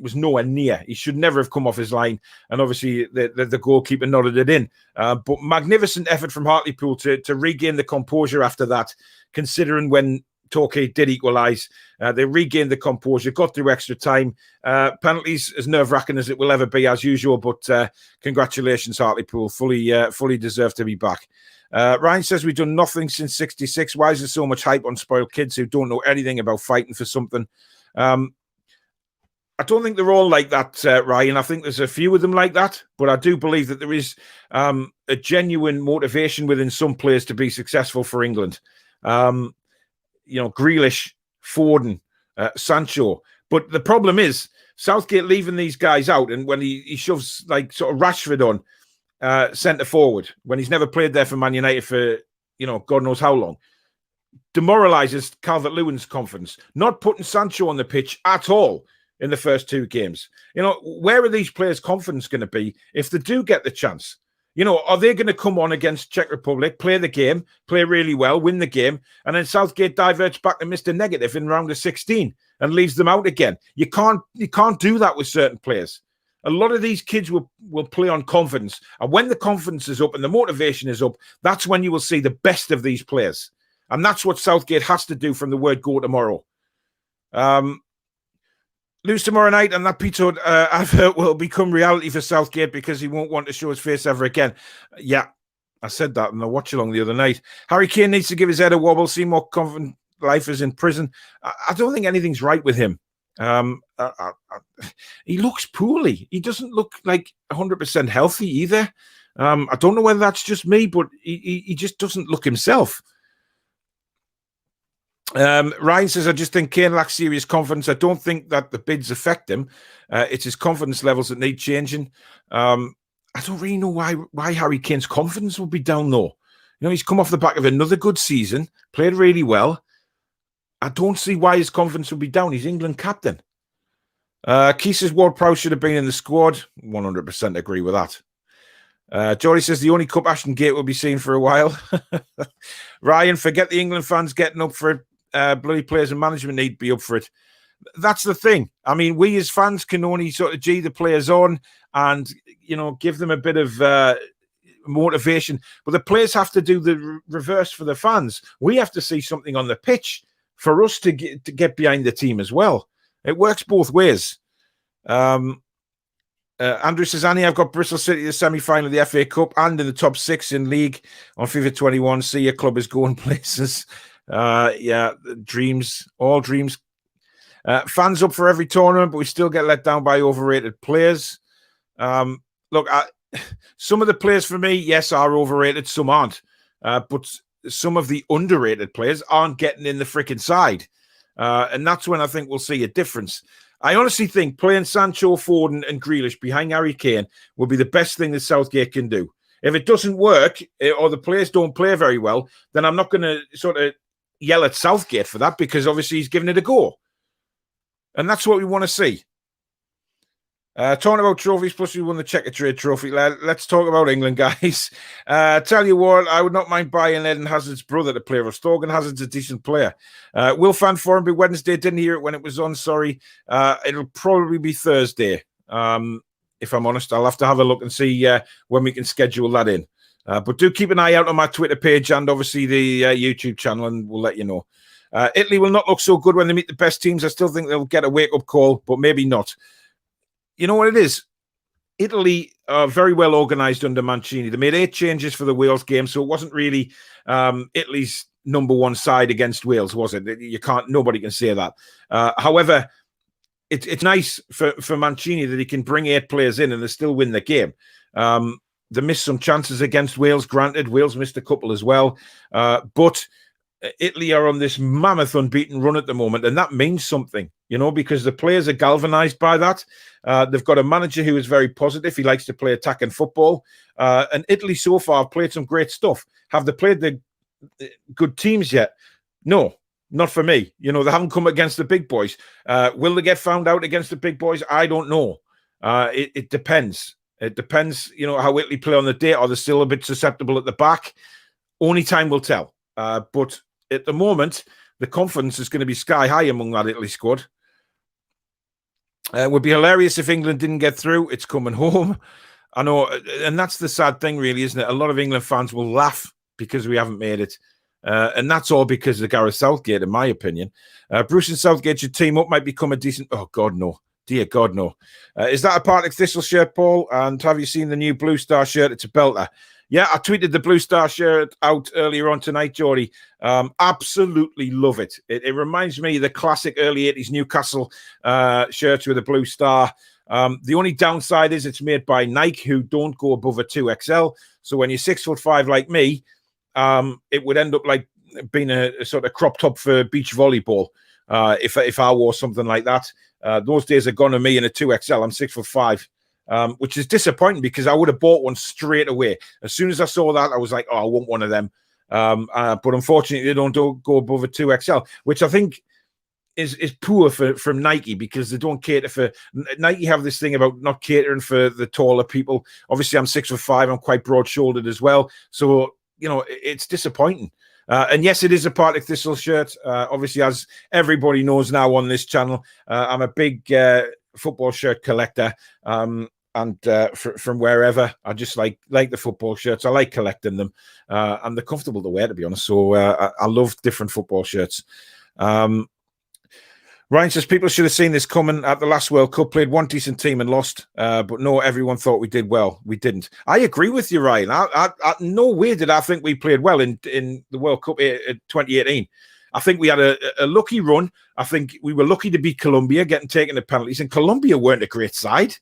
was nowhere near. He should never have come off his line. And obviously the goalkeeper nodded it in. But magnificent effort from Hartlepool to regain the composure after that, considering when Torquay did equalise. They regained the composure, got through extra time. Penalties, as nerve-wracking as it will ever be, as usual. But congratulations, Hartlepool. Fully deserve to be back. Ryan says we've done nothing since 66. Why is there so much hype on spoiled kids who don't know anything about fighting for something? I don't think they're all like that, Ryan. I think there's a few of them like that, but I do believe that there is a genuine motivation within some players to be successful for England. Grealish, Foden, Sancho. But the problem is Southgate leaving these guys out, and when he shoves like sort of Rashford on centre forward when he's never played there for Man United for God knows how long, demoralises Calvert-Lewin's confidence. Not putting Sancho on the pitch at all in the first two games. Where are these players' confidence going to be if they do get the chance? Are they going to come on against Czech Republic, play the game, play really well, win the game, and then Southgate diverts back to Mr. Negative in round of 16 and leaves them out again? You can't do that with certain players. A lot of these kids will play on confidence. And when the confidence is up and the motivation is up, that's when you will see the best of these players. And that's what Southgate has to do from the word go tomorrow. Lose tomorrow night, and that Peter advert will become reality for Southgate because he won't want to show his face ever again. Yeah, I said that in the watch-along the other night. Harry Kane needs to give his head a wobble, see more confident life is in prison. I don't think anything's right with him. He looks poorly. He doesn't look like 100% healthy either. I don't know whether that's just me, but he just doesn't look himself. Ryan says, I just think Kane lacks serious confidence. I don't think that the bids affect him. It's his confidence levels that need changing. I don't really know why Harry Kane's confidence would be down, though. He's come off the back of another good season, played really well. I don't see why his confidence would be down. He's England captain. Keith says Ward-Prowse should have been in the squad. 100% agree with that. Jory says the only cup Ashton Gate will be seen for a while. Ryan, forget the England fans getting up for it. Bloody players and management need to be up for it. That's the thing. I mean, we as fans can only sort of G the players on and, give them a bit of motivation. But the players have to do the reverse for the fans. We have to see something on the pitch for us to get behind the team as well. It works both ways. Andrew says, Annie, I've got Bristol City the semi-final of the FA Cup and in the top 6 in league on FIFA 21. See, your club is going places. Yeah, dreams, all dreams. Fans up for every tournament, but we still get let down by overrated players. Look, some of the players for me, yes, are overrated. Some aren't. But some of the underrated players aren't getting in the freaking side. And that's when I think we'll see a difference. I honestly think playing Sancho, Foden and Grealish behind Harry Kane will be the best thing that Southgate can do. If it doesn't work or the players don't play very well, then I'm not going to sort of yell at Southgate for that because obviously he's giving it a go. And that's what we want to see. Talking about trophies, plus we won the Czech trade trophy. Let's talk about England, guys. Tell you what, I would not mind buying Eden Hazard's brother to play for us. Thorgan Hazard's a decent player. Will fan forum be Wednesday? Didn't hear it when it was on, sorry. It'll probably be Thursday. If I'm honest, I'll have to have a look and see when we can schedule that in. But do keep an eye out on my Twitter page and obviously the YouTube channel, and we'll let you know. Italy will not look so good when they meet the best teams. I still think they'll get a wake-up call, but maybe not. You know what it is? Italy are very well organised under Mancini. They made 8 changes for the Wales game, so it wasn't really Italy's number one side against Wales, was it? Nobody can say that. However, it's nice for Mancini that he can bring 8 players in and they still win the game. They missed some chances against Wales, granted. Wales missed a couple as well. But Italy are on this mammoth unbeaten run at the moment, and that means something, because the players are galvanized by that. They've got a manager who is very positive. He likes to play attacking football. And Italy so far have played some great stuff. Have they played the good teams yet? No, not for me. They haven't come against the big boys. Will they get found out against the big boys? I don't know. It depends. It depends, how Italy play on the day. Are they still a bit susceptible at the back? Only time will tell. But at the moment, the confidence is going to be sky high among that Italy squad. It would be hilarious if England didn't get through. It's coming home. I know, and that's the sad thing, really, isn't it? A lot of England fans will laugh because we haven't made it. And that's all because of Gareth Southgate, in my opinion. Bruce and Southgate should team up, might become a decent... Oh, God, no. Dear God, no. Is that a Partick Thistle shirt, Paul? And have you seen the new Blue Star shirt? It's a belter. Yeah, I tweeted the Blue Star shirt out earlier on tonight, Geordie. Absolutely love it. It reminds me of the classic early 80s Newcastle shirts with a blue star. The only downside is it's made by Nike, who don't go above a 2XL. So when you're 6'5" like me, it would end up like being a sort of crop top for beach volleyball if I wore something like that. Those days are gone to me in a 2XL. I'm 6'5". Which is disappointing because I would have bought one straight away. As soon as I saw that, I was like, oh, I want one of them. But unfortunately, they don't go above a 2XL, which I think is poor from Nike because they don't cater for... Nike have this thing about not catering for the taller people. Obviously, I'm 6'5". I'm quite broad-shouldered as well. So, it's disappointing. And yes, it is a Partick Thistle shirt. Obviously, as everybody knows now on this channel, I'm a big football shirt collector. And from wherever, I just like the football shirts. I like collecting them, and they're comfortable to wear, to be honest. So I love different football shirts. Ryan says people should have seen this coming at the last World Cup. Played one decent team and lost, but no, everyone thought we did well. We didn't. I agree with you, Ryan. I no way did I think we played well in the World Cup in 2018. I think we had a lucky run. I think we were lucky to beat Colombia, getting taken to penalties, and Colombia weren't a great side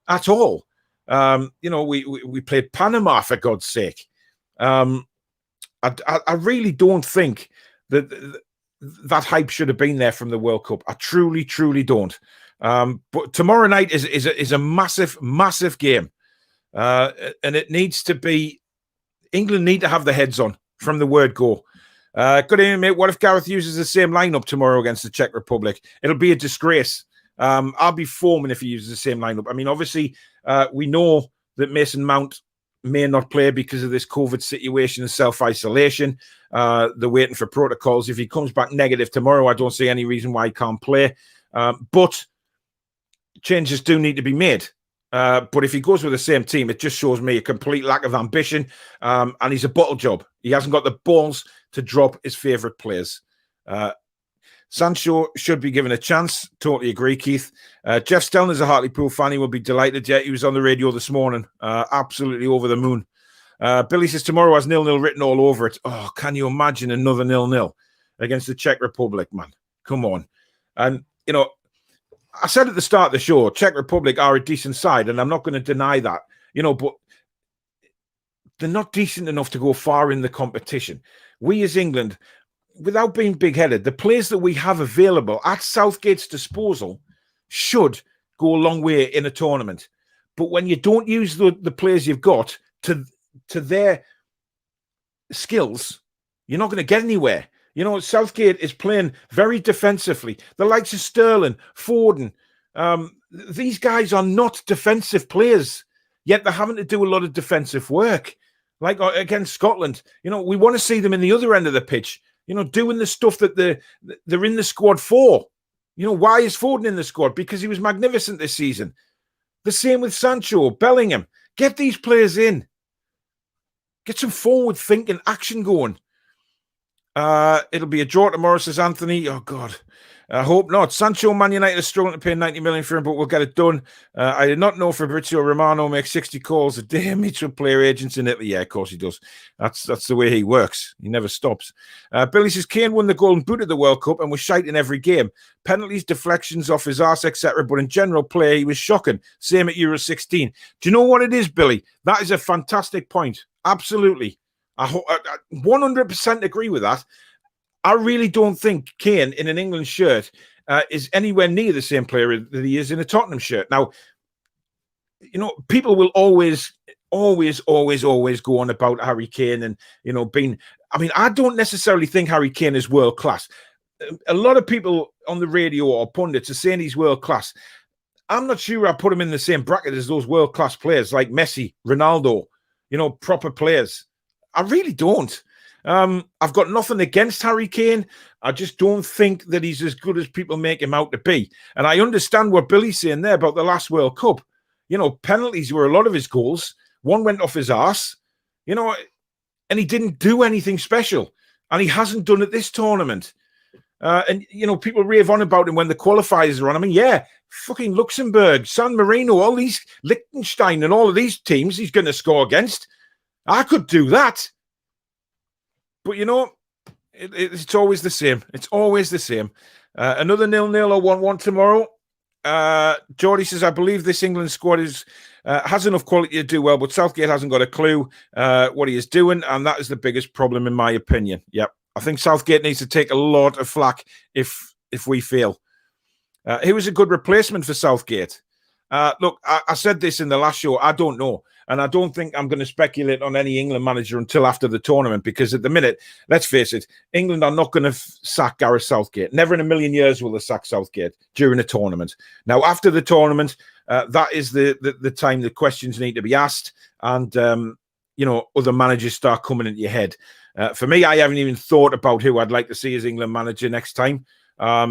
at all. We played Panama, for God's sake. I really don't think that hype should have been there from the World Cup. I truly, truly don't. But tomorrow night is a massive, massive game. And it needs to be... England need to have their heads on from the word go. Good evening, mate. What if Gareth uses the same lineup tomorrow against the Czech Republic? It'll be a disgrace. I'll be foaming if he uses the same lineup. I mean, obviously, we know that Mason Mount may not play because of this COVID situation and self-isolation. They're waiting for protocols. If he comes back negative tomorrow, I don't see any reason why he can't play. But changes do need to be made. But if he goes with the same team, it just shows me a complete lack of ambition. And he's a bottle job. He hasn't got the balls to drop his favourite players. Sancho should be given a chance. Totally agree, Keith. Jeff Stelling is a Hartlepool fan. He will be delighted. Yeah, he was on the radio this morning. Absolutely over the moon. Billy says tomorrow has 0-0 written all over it. Oh, can you imagine another 0-0 against the Czech Republic, man? Come on. And, you know, I said at the start of the show, Czech Republic are a decent side, and I'm not going to deny that, you know, but they're not decent enough to go far in the competition. We as England, without being big-headed, the players that we have available at Southgate's disposal should go a long way in a tournament. But when you don't use the players you've got to their skills, you're not going to get anywhere. You know, Southgate is playing very defensively. The likes of Sterling, Foden, these guys are not defensive players, yet they're having to do a lot of defensive work. Like against Scotland, you know, we want to see them in the other end of the pitch, you know, doing the stuff that they're in the squad for. You know, why is Foden in the squad? Because he was magnificent this season. The same with Sancho, Bellingham. Get these players in. Get some forward thinking, action going. It'll be a draw tomorrow, says Anthony. Oh, God. I hope not. Sancho, Man United are struggling to pay 90 million for him, but we'll get it done. I did not know Fabrizio Romano makes 60 calls a day. Meets with player agents in Italy. Yeah, of course he does. That's the way he works. He never stops. Billy says Kane won the Golden Boot at the World Cup and was shite in every game. Penalties, deflections off his arse, etc. But in general play, he was shocking. Same at Euro 16. Do you know what it is, Billy? That is a fantastic point. Absolutely. I 100% agree with that. I really don't think Kane in an England shirt is anywhere near the same player that he is in a Tottenham shirt. Now, you know, people will always go on about Harry Kane and, you know, I mean, I don't necessarily think Harry Kane is world class. A lot of people on the radio or pundits are saying he's world class. I'm not sure I put him in the same bracket as those world class players like Messi, Ronaldo, you know, proper players. I really don't. I've got nothing against Harry Kane. I just don't think that he's as good as people make him out to be. And I understand what Billy's saying there about the last World Cup. You know, penalties were a lot of his goals. One went off his arse, you know, and he didn't do anything special. And he hasn't done it this tournament. And, you know, people rave on about him when the qualifiers are on. I mean, yeah, fucking Luxembourg, San Marino, all these, Liechtenstein and all of these teams he's going to score against. I could do that. But, you know, it's always the same. It's always the same. Another 0-0 or 1-1 tomorrow. Geordie says, I believe this England squad has enough quality to do well, but Southgate hasn't got a clue what he is doing, and that is the biggest problem, in my opinion. Yep. I think Southgate needs to take a lot of flack if we fail. Who is a good replacement for Southgate? Look, I said this in the last show. I don't know. And I don't think I'm going to speculate on any England manager until after the tournament, because at the minute, let's face it, England are not going to sack Gareth Southgate. Never in a million years will they sack Southgate during a tournament. Now, after the tournament, that is the time the questions need to be asked, and you know, other managers start coming into your head. For me, I haven't even thought about who I'd like to see as England manager next time,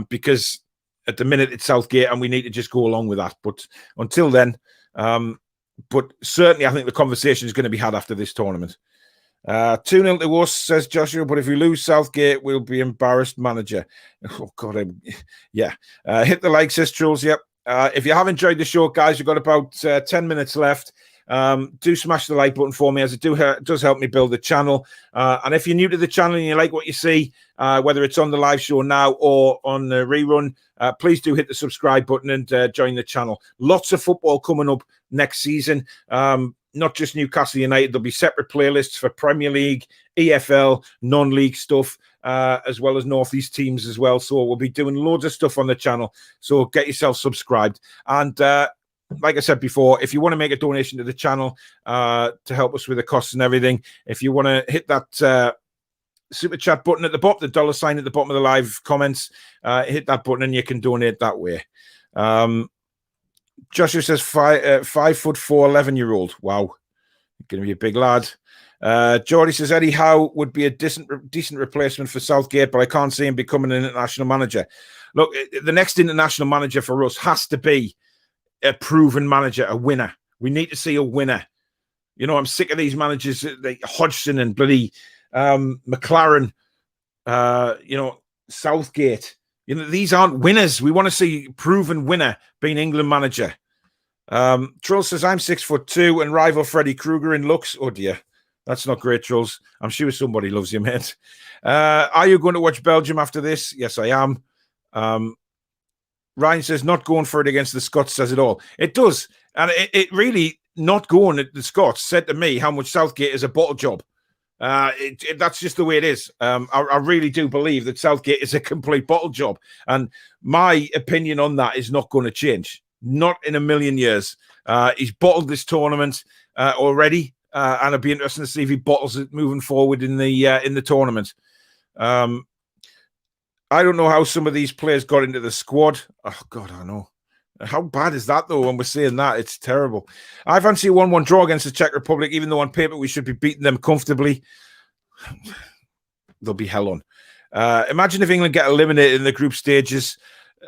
because at the minute it's Southgate, and we need to just go along with that. But until then, but certainly I think the conversation is going to be had after this tournament. 2-0 to us, says Joshua, but if we lose Southgate, we'll be embarrassed manager. Oh, God. Yeah. Hit the like, says Truls. Yep. If you have enjoyed the show, guys, you've got about 10 minutes left. Do smash the like button for me, as it does help me build the channel. And if you're new to the channel and you like what you see, whether it's on the live show now or on the rerun, please do hit the subscribe button and join the channel. Lots of football coming up next season. Not just Newcastle United. There'll be separate playlists for Premier League, EFL, non-league stuff, as well as Northeast teams as well. So we'll be doing loads of stuff on the channel. So get yourself subscribed. And like I said before, if you want to make a donation to the channel to help us with the costs and everything, if you want to hit that super chat button at the bottom, the $ sign at the bottom of the live comments, hit that button and you can donate that way. Joshua says 5'4", 11-year-old. Wow, going to be a big lad. Geordie says Eddie Howe would be a decent replacement for Southgate, but I can't see him becoming an international manager. Look, the next international manager for us has to be a proven manager, a winner. We need to see a winner. You know, I'm sick of these managers, like Hodgson and bloody McLaren, Southgate. You know, these aren't winners. We want to see proven winner being England manager. Trull says, I'm 6'2" and rival Freddy Krueger in looks. Oh dear. That's not great, Trulls. I'm sure somebody loves you, mate. Are you going to watch Belgium after this? Yes, I am. Ryan says, not going for it against the Scots says it all. It does. And it really, not going at the Scots said to me how much Southgate is a bottle job. That's just the way it is. I really do believe that Southgate is a complete bottle job. And my opinion on that is not going to change. Not in a million years. He's bottled this tournament already. And it'd be interesting to see if he bottles it moving forward in the tournament. I don't know how some of these players got into the squad. Oh, God, I know. How bad is that, though, when we're saying that? It's terrible. I fancy a 1-1 draw against the Czech Republic, even though on paper we should be beating them comfortably. They'll be hell on. Imagine if England get eliminated in the group stages.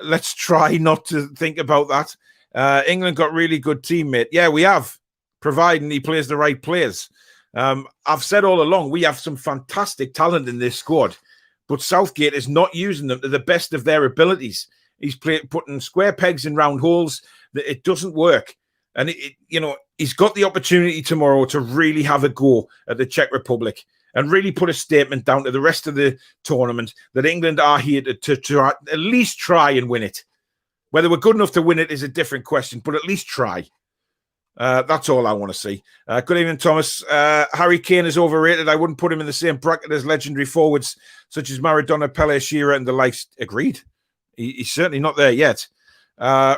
Let's try not to think about that. England got really good teammate. Yeah, we have, providing he plays the right players. I've said all along, we have some fantastic talent in this squad, but Southgate is not using them to the best of their abilities. He's putting square pegs in round holes. That it doesn't work. And, he's got the opportunity tomorrow to really have a go at the Czech Republic and really put a statement down to the rest of the tournament that England are here to try, at least try and win it. Whether we're good enough to win it is a different question, but at least try. That's all I want to see. Good evening, Thomas. Harry Kane is overrated. I wouldn't put him in the same bracket as legendary forwards such as Maradona, Pele, Shearer, and the likes. Agreed. He's certainly not there yet.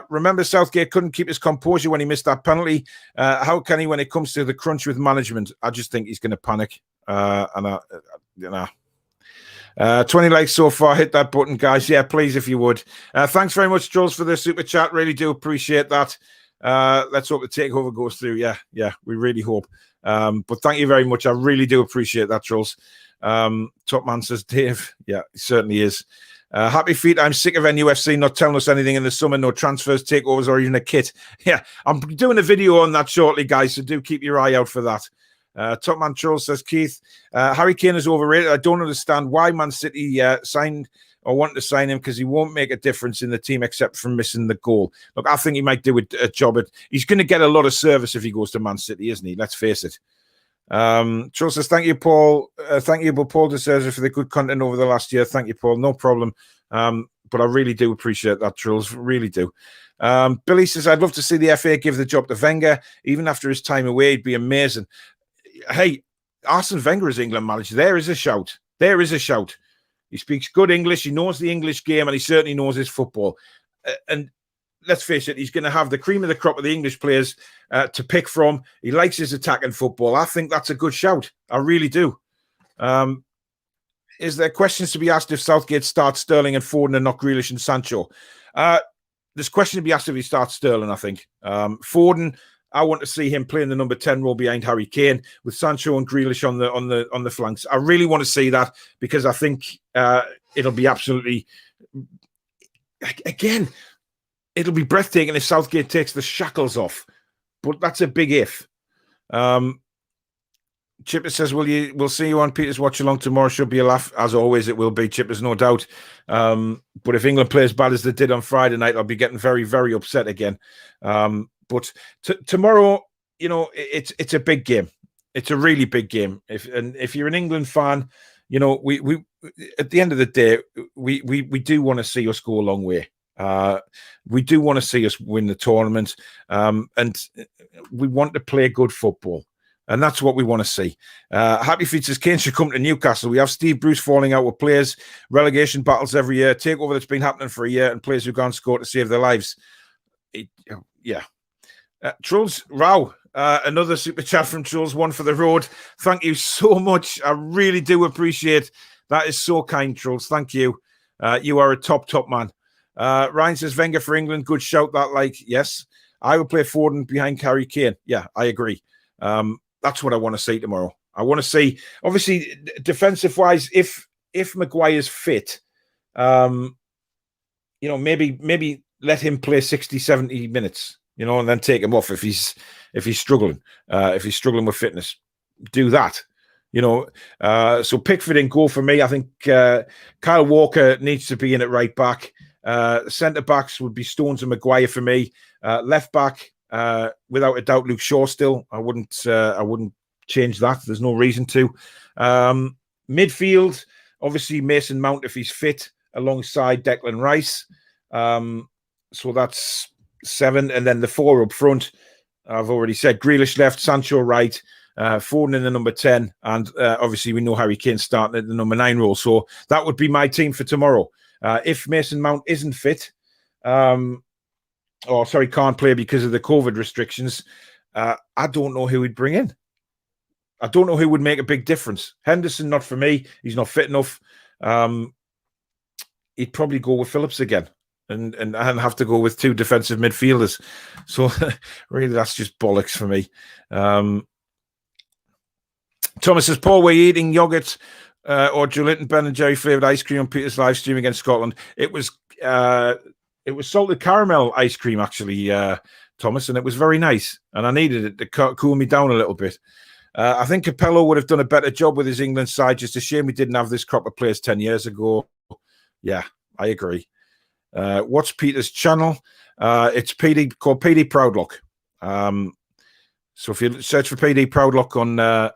Remember, Southgate couldn't keep his composure when he missed that penalty. How can he when it comes to the crunch with management? I just think he's going to panic. 20 likes so far. Hit that button, guys. Yeah, please, if you would. Thanks very much, Jules, for the super chat. Really do appreciate that. Let's hope the takeover goes through. Yeah, we really hope. But thank you very much. I really do appreciate that, Jules. Top man says Dave. Yeah, he certainly is. Happy feet. I'm sick of NUFC not telling us anything in the summer. No transfers, takeovers, or even a kit. Yeah, I'm doing a video on that shortly, guys. So do keep your eye out for that. Top man Charles says, Keith, Harry Kane is overrated. I don't understand why Man City signed or wanted to sign him, because he won't make a difference in the team except from missing the goal. Look, I think he might do a job at. He's going to get a lot of service if he goes to Man City, isn't he? Let's face it. Charles says, thank you, Paul. Thank you, Paul DeSouza, for the good content over the last year. Thank you, Paul. No problem. But I really do appreciate that, Charles. Really do. Billy says, I'd love to see the FA give the job to Wenger. Even after his time away, it'd be amazing. Hey, Arsene Wenger is England manager. There is a shout. There is a shout. He speaks good English. He knows the English game, and he certainly knows his football. And let's face it, he's going to have the cream of the crop of the English players to pick from. He likes his attacking football. I think that's a good shout. I really do. Is there questions to be asked if Southgate starts Sterling and Foden and not Grealish and Sancho? There's question to be asked if he starts Sterling, I think. Foden, I want to see him playing the number 10 role behind Harry Kane with Sancho and Grealish on the flanks. I really want to see that, because I think it'll be absolutely, again, it'll be breathtaking if Southgate takes the shackles off, but that's a big if. Chipper says, we'll see you on Peter's Watch Along tomorrow. Should be a laugh. As always, it will be, Chipper's, no doubt. But if England play as bad as they did on Friday night, I'll be getting very, very upset again. But tomorrow, it's a big game. It's a really big game. If you're an England fan, we at the end of the day, we do want to see us go a long way. We do want to see us win the tournament, and we want to play good football. And that's what we want to see. Happy Feet says, Kane should come to Newcastle. We have Steve Bruce falling out with players, relegation battles every year, takeover that's been happening for a year, and players who can't score to save their lives. Yeah. Trulls, Rao, another super chat from Trulls, one for the road. Thank you so much. I really do appreciate that. Is so kind, Trulls. Thank you. You are a top man. Ryan says Wenger for England. Good shout that. Like, yes, I would play Foden behind Harry Kane. Yeah, I agree. That's what I want to see tomorrow. I want to see, obviously, defensive wise, if Maguire's fit, maybe let him play 60, 70 minutes, and then take him off if he's struggling, if he's struggling with fitness. Do that, So Pickford in goal for me. I think Kyle Walker needs to be in at right back. Centre backs would be Stones and Maguire for me. Left back, without a doubt, Luke Shaw. Still, I wouldn't change that. There's no reason to. Midfield, obviously Mason Mount if he's fit, alongside Declan Rice. So that's 7, and then the 4 up front. I've already said Grealish left, Sancho right, Foden in the number 10, and obviously we know Harry Kane starting at the number 9 role. So that would be my team for tomorrow. If Mason Mount isn't fit, can't play because of the COVID restrictions, I don't know who he'd bring in. I don't know who would make a big difference. Henderson, not for me. He's not fit enough. He'd probably go with Phillips again and have to go with 2 defensive midfielders. So really, that's just bollocks for me. Thomas says, Paul, were you eating yogurt or Juliet and Ben and Jerry flavoured ice cream on Peter's live stream against Scotland? It was salted caramel ice cream, actually, Thomas, and it was very nice. And I needed it to cool me down a little bit. I think Capello would have done a better job with his England side. Just a shame we didn't have this crop of players 10 years ago. Yeah, I agree. What's Peter's channel? It's PD, called PD Proudlock. So if you search for PD Proudlock on,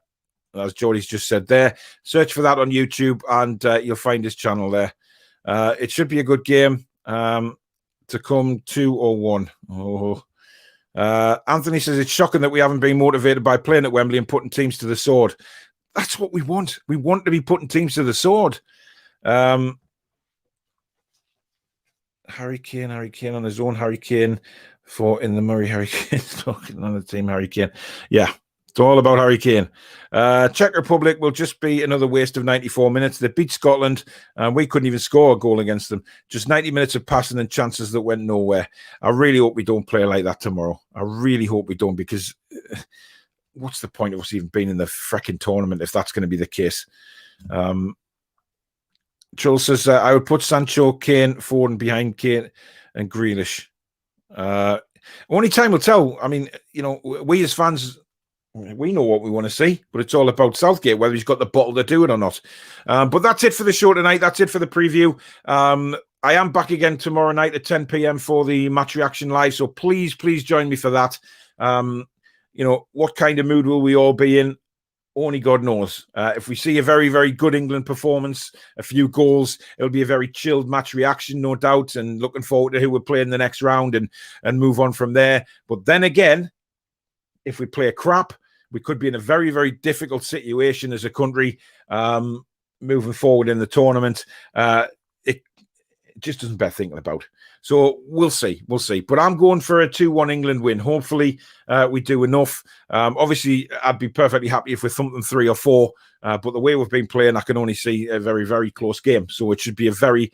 as Geordie's just said there, search for that on YouTube and you'll find his channel there. It should be a good game to come 2 or 1. Oh. Anthony says it's shocking that we haven't been motivated by playing at Wembley and putting teams to the sword. That's what we want. We want to be putting teams to the sword. Harry Kane on his own. Harry Kane for in the Murray. Harry Kane talking on the team. Harry Kane. Yeah, it's all about Harry Kane. Czech Republic will just be another waste of 94 minutes. They beat Scotland, and we couldn't even score a goal against them. Just 90 minutes of passing and chances that went nowhere. I really hope we don't play like that tomorrow. I really hope we don't, because what's the point of us even being in the freaking tournament if that's going to be the case? Joel says, I would put Sancho, Kane, Foden behind Kane and Grealish. Only time will tell. I mean, we as fans, we know what we want to see, but it's all about Southgate, whether he's got the bottle to do it or not. But that's it for the show tonight. That's it for the preview. I am back again tomorrow night at 10 p.m. for the Match Reaction Live. So please join me for that. What kind of mood will we all be in? Only God knows. If we see a very, very good England performance, a few goals, it'll be a very chilled match reaction, no doubt, and looking forward to who we're playing the next round and move on from there. But then again, if we play a crap, we could be in a very, very difficult situation as a country moving forward in the tournament. It just doesn't bear thinking about. So we'll see. But I'm going for a 2-1 England win. Hopefully we do enough. Obviously, I'd be perfectly happy if we thumped them 3 or 4. But the way we've been playing, I can only see a very, very close game. So it should be a very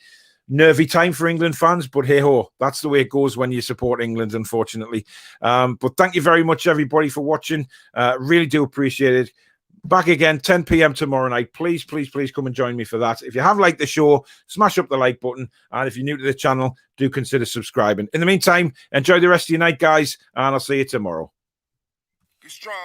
nervy time for England fans. But hey-ho, that's the way it goes when you support England, unfortunately. But thank you very much, everybody, for watching. Really do appreciate it. Back again, 10 p.m. tomorrow night. Please come and join me for that. If you have liked the show, smash up the like button. And if you're new to the channel, do consider subscribing. In the meantime, enjoy the rest of your night, guys. And I'll see you tomorrow. Be strong.